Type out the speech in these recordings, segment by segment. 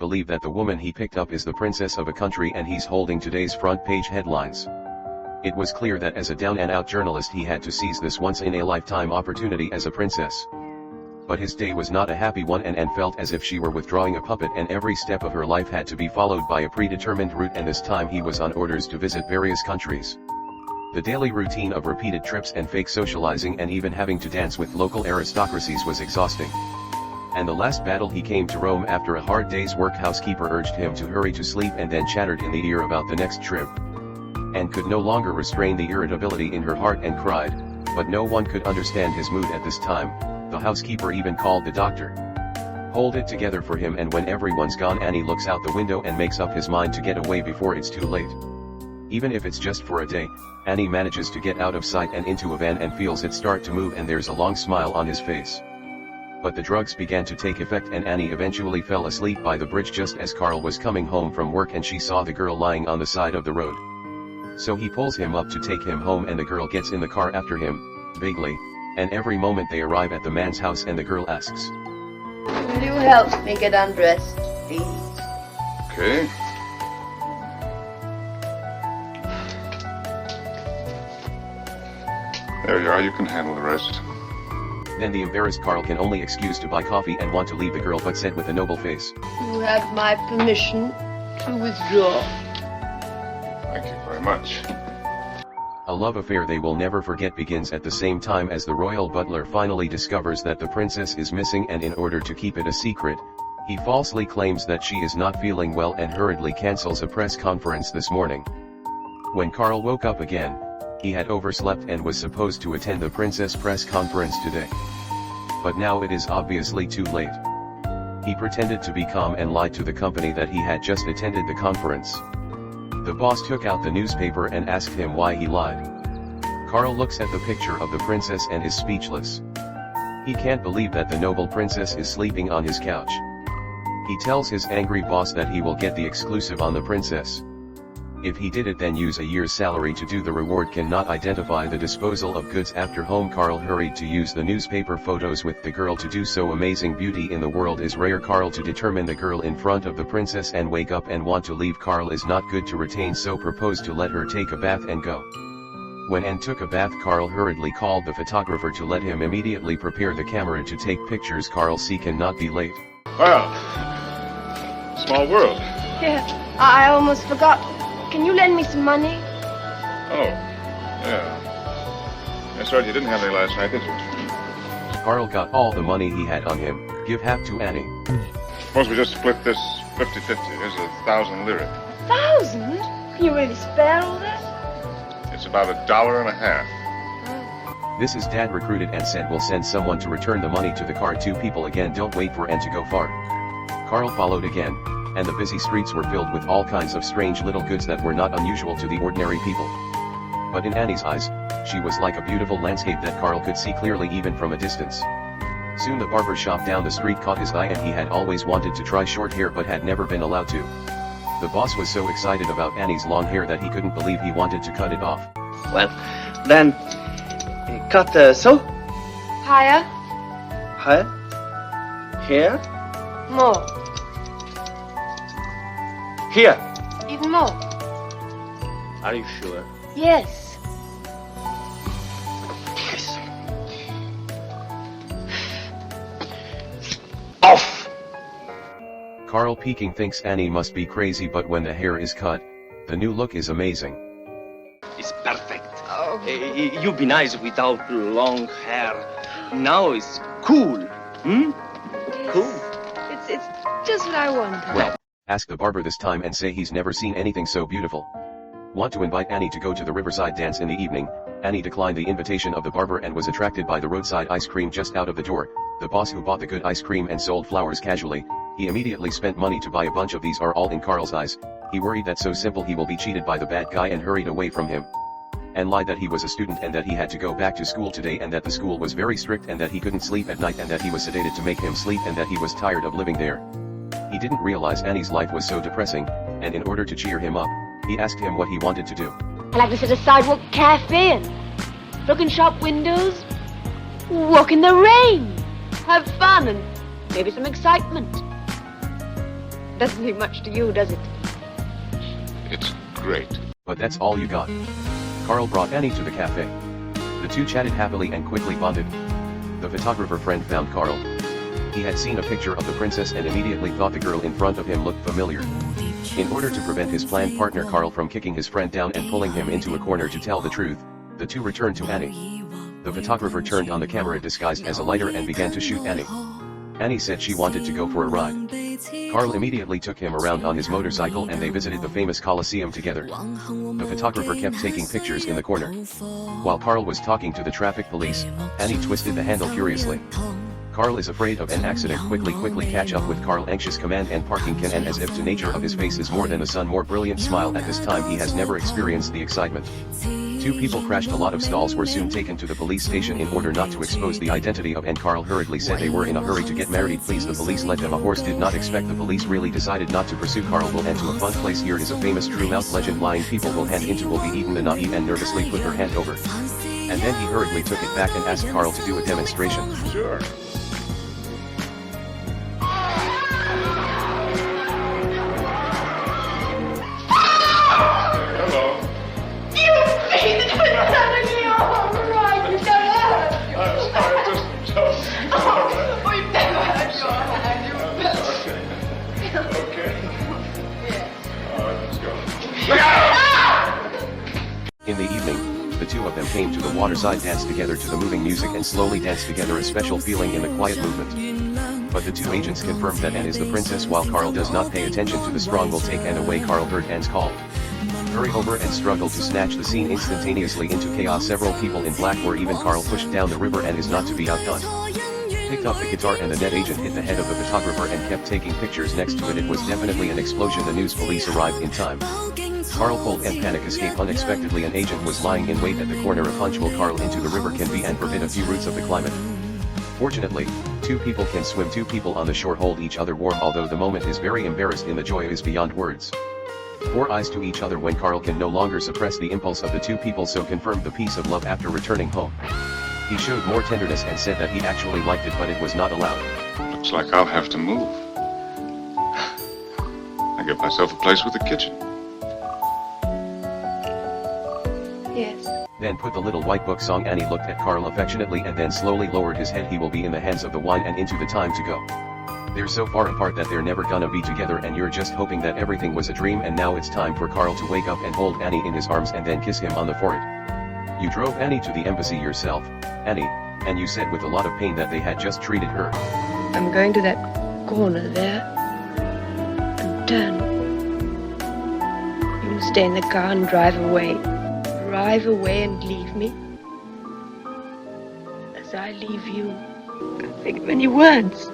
believe that the woman he picked up is the princess of a country and he's holding today's front page headlines. It was clear that as a down-and-out journalist he had to seize this once-in-a-lifetime opportunity as a princess. But his day was not a happy one and felt as if she were withdrawing a puppet and every step of her life had to be followed by a predetermined route, and this time he was on orders to visit various countries. The daily routine of repeated trips and fake socializing and even having to dance with local aristocracies was exhausting. And the last battle he came to Rome after a hard day's work. Housekeeper urged him to hurry to sleep and then chattered in the ear about the next trip. And could no longer restrain the irritability in her heart and cried, but no one could understand his mood at this time. The housekeeper even called the doctor. Hold it together for him, and when everyone's gone Annie looks out the window and makes up his mind to get away before it's too late. Even if it's just for a day, Annie manages to get out of sight and into a van and feels it start to move, and there's a long smile on his face. But the drugs began to take effect and Annie eventually fell asleep by the bridge just as Carl was coming home from work and she saw the girl lying on the side of the road. So he pulls him up to take him home and the girl gets in the car after him, vaguely, and every moment they arrive at the man's house and the girl asks, "Will you help me get undressed, please?" Okay. There you are, you can handle the rest. Then the embarrassed Carl can only excuse to buy coffee and want to leave the girl, but said with a noble face, "You have my permission to withdraw." Thank you very much. A love affair they will never forget begins at the same time as the royal butler finally discovers that the princess is missing, and in order to keep it a secret, he falsely claims that she is not feeling well and hurriedly cancels a press conference this morning. When Carl woke up again, he had overslept and was supposed to attend the princess press conference today. But now it is obviously too late. He pretended to be calm and lied to the company that he had just attended the conference. The boss took out the newspaper and asked him why he lied. Carl looks at the picture of the princess and is speechless. He can't believe that the noble princess is sleeping on his couch. He tells his angry boss that he will get the exclusive on the princess. If he did it, then use a year's salary to do. The reward cannot identify the disposal of goods. After home, Carl hurried to use the newspaper photos with the girl to do so. Amazing beauty in the world is rare. Carl to determine the girl in front of the princess and wake up and want to leave. Carl is not good to retain, so proposed to let her take a bath and go. When Anne took a bath, Carl hurriedly called the photographer to let him immediately prepare the camera to take pictures. Carl cannot be late. Well, small world. Yeah, I almost forgot. Can you lend me some money? Oh, yeah. That's right, you didn't have any last night, did you? Carl got all the money he had on him. Give half to Annie. Suppose we just split this 50-50. Here's 1,000 lira. 1,000? Can you really spare all that? It's about $1.50. This is Dad recruited and said we'll send someone to return the money to the car. Two people again. Don't wait for Anne to go far. Carl followed again, and the busy streets were filled with all kinds of strange little goods that were not unusual to the ordinary people. But in Annie's eyes, she was like a beautiful landscape that Carl could see clearly even from a distance. Soon the barber shop down the street caught his eye, and he had always wanted to try short hair but had never been allowed to. The boss was so excited about Annie's long hair that he couldn't believe he wanted to cut it off. Well, then, cut so? Higher? Higher? Here? More. Here. Even more. Are you sure? Yes. Yes. Off! Carl peeking thinks Annie must be crazy, but when the hair is cut, the new look is amazing. It's perfect. Oh. You'd be nice without long hair. Now it's cool. Hmm? Yes. Cool. It's just what I want. Well, ask the barber this time and say he's never seen anything so beautiful. Want to invite Annie to go to the riverside dance in the evening. Annie declined the invitation of the barber and was attracted by the roadside ice cream just out of the door. The boss, who bought the good ice cream and sold flowers casually, he immediately spent money to buy a bunch of these. Are all in Carl's eyes. He worried that so simple he will be cheated by the bad guy and hurried away from him. And lied that he was a student and that he had to go back to school today and that the school was very strict and that he couldn't sleep at night and that he was sedated to make him sleep and that he was tired of living there. He didn't realize Annie's life was so depressing, and in order to cheer him up, he asked him what he wanted to do. I like to sit at a sidewalk cafe and look in shop windows, walk in the rain, have fun and maybe some excitement. Doesn't mean much to you, does it? It's great. But that's all you got. Carl brought Annie to the cafe. The two chatted happily and quickly bonded. The photographer friend found Carl. He had seen a picture of the princess and immediately thought the girl in front of him looked familiar. In order to prevent his planned partner Carl from kicking his friend down and pulling him into a corner to tell the truth, the two returned to Annie. The photographer turned on the camera disguised as a lighter and began to shoot Annie. Annie said she wanted to go for a ride. Carl immediately took him around on his motorcycle and they visited the famous Colosseum together. The photographer kept taking pictures in the corner. While Carl was talking to the traffic police, Annie twisted the handle curiously. Carl is afraid of an accident. Quickly catch up with Carl. Anxious command and parking can and as if to nature of his face is more than the sun. More brilliant smile. At this time he has never experienced the excitement. Two people crashed. A lot of stalls were soon taken to the police station in order not to expose the identity of, and Carl hurriedly said they were in a hurry to get married. Please, the police let them. A horse did not expect the police really decided not to pursue Carl. Will end to a fun place. Here is a famous true mouth legend. Blind people will hand into will be eaten. The naive and nervously put her hand over. And then he hurriedly took it back and asked Carl to do a demonstration. Sure. In the evening, the two of them came to the waterside, danced together to the moving music and slowly danced together, a special feeling in the quiet movement. But the two agents confirmed that Anne is the princess while Carl does not pay attention to the strong will take Anne away. Carl heard Anne's call. Hurry over and struggled to snatch the scene instantaneously into chaos. Several people in black were even. Carl pushed down the river and is not to be outdone. Picked up the guitar and the net agent hit the head of the photographer and kept taking pictures next to it. It was definitely an explosion. The news police arrived in time. Carl pulled and panic escape unexpectedly. An agent was lying in wait at the corner. A punch will Carl into the river can be and forbid a few roots of the climate. Fortunately, two people can swim. Two people on the shore hold each other warm. Although the moment is very embarrassed in the joy is beyond words. Four eyes to each other when Carl can no longer suppress the impulse of the two people, so confirmed the peace of love after returning home. He showed more tenderness and said that he actually liked it, but it was not allowed. Looks like I'll have to move. I get myself a place with a kitchen. Yes. Then put the little white book song. Annie looked at Carl affectionately and then slowly lowered his head. He will be in the hands of the wine and into the time to go. They're so far apart that they're never gonna be together, and you're just hoping that everything was a dream. And now it's time for Carl to wake up and hold Annie in his arms and then kiss him on the forehead. You drove Annie to the embassy yourself, Annie, and you said with a lot of pain that they had just treated her. I'm going to that corner there and turn. You will stay in the car and drive away. Drive away and leave me. As I leave you. Can't think of any words.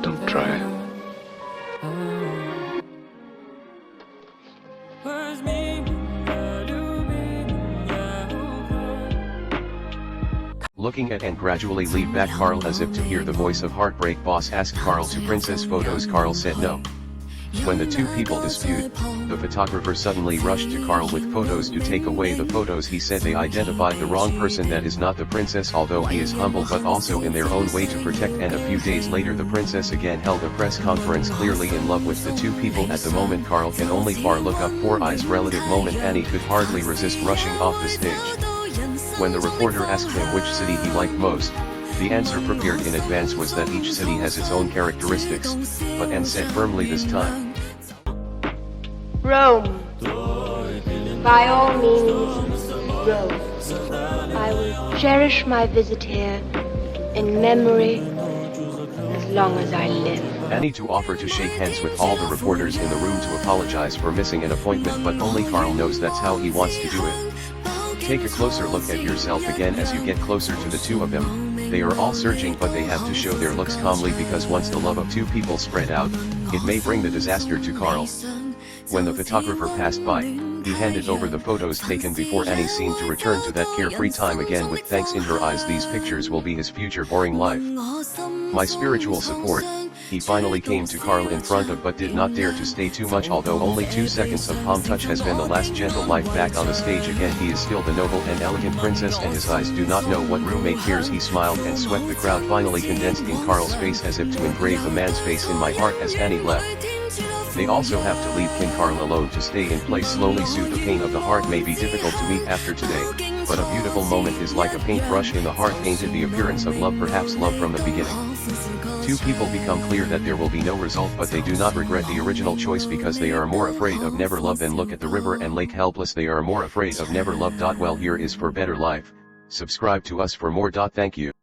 Don't try. Looking at and gradually leave back Carl as if to hear the voice of heartbreak. Boss asked Carl to princess photos. Carl said no. When the two people disputed, the photographer suddenly rushed to Carl with photos to take away the photos. He said they identified the wrong person, that is not the princess, although he is humble but also in their own way to protect. And a few days later the princess again held a press conference, clearly in love with the two people. At the moment Carl can only far look up. Four eyes relative moment. Annie could hardly resist rushing off the stage. When the reporter asked him which city he liked most, the answer prepared in advance was that each city has its own characteristics, but Anne said firmly this time, Rome. By all means, Rome. I will cherish my visit here in memory as long as I live. Annie to offer to shake hands with all the reporters in the room to apologize for missing an appointment, but only Carl knows that's how he wants to do it. Take a closer look at yourself again as you get closer to the two of them. They are all searching, but they have to show their looks calmly, because once the love of two people spread out, it may bring the disaster to Carl. When the photographer passed by, he handed over the photos taken before Annie seemed to return to that carefree time again with thanks in her eyes. These pictures will be his future boring life. My spiritual support, He finally came to Carl in front of but did not dare to stay too much. Although only 2 seconds of palm touch has been the last gentle life back on the stage again. He is still the noble and elegant princess, and his eyes do not know what roommate fears. He smiled and swept. The crowd finally condensed in Carl's face as if to engrave the man's face in my heart as Annie left. They also have to leave King Carl alone to stay in place. Slowly soothe the pain of the heart. May be difficult to meet after today, but a beautiful moment is like a paintbrush in the heart, painted the appearance of love, perhaps love from the beginning. 2 people become clear that there will be no result, but they do not regret the original choice because they are more afraid of never love than look at the river and lake helpless. They are more afraid of never love. Well, here is for better life. Subscribe to us for more. Thank you.